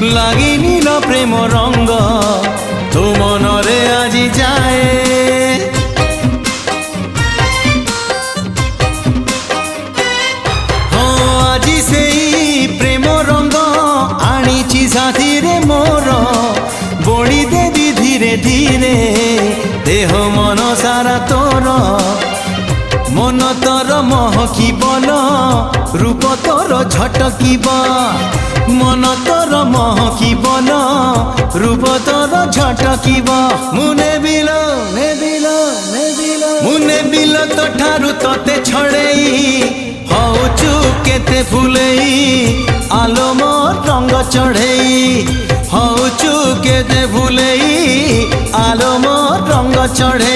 লাগিনি ল প্রেম রঙ্গ তো মনরে আজি যায় আজি সেই প্রেম রঙ্গ আনিছি সাথীরে মোর বড়ি দেবি ধীরে ধীরে দেহ মন সারা তোর মন তোর মহকিবল রূপ তোর ঝটকিব মন তোর মহকিবল রূপ তোর ঝটকিব মুনে বিল মুনে বিল তো ঠারু তোতে ছড়েই হউচু কেতে ফুলেই আলো মোর রঙ্গ চढ़ेई হউচু কেতে ফুলেই আলো মোর রঙ্গ চढ़ेई।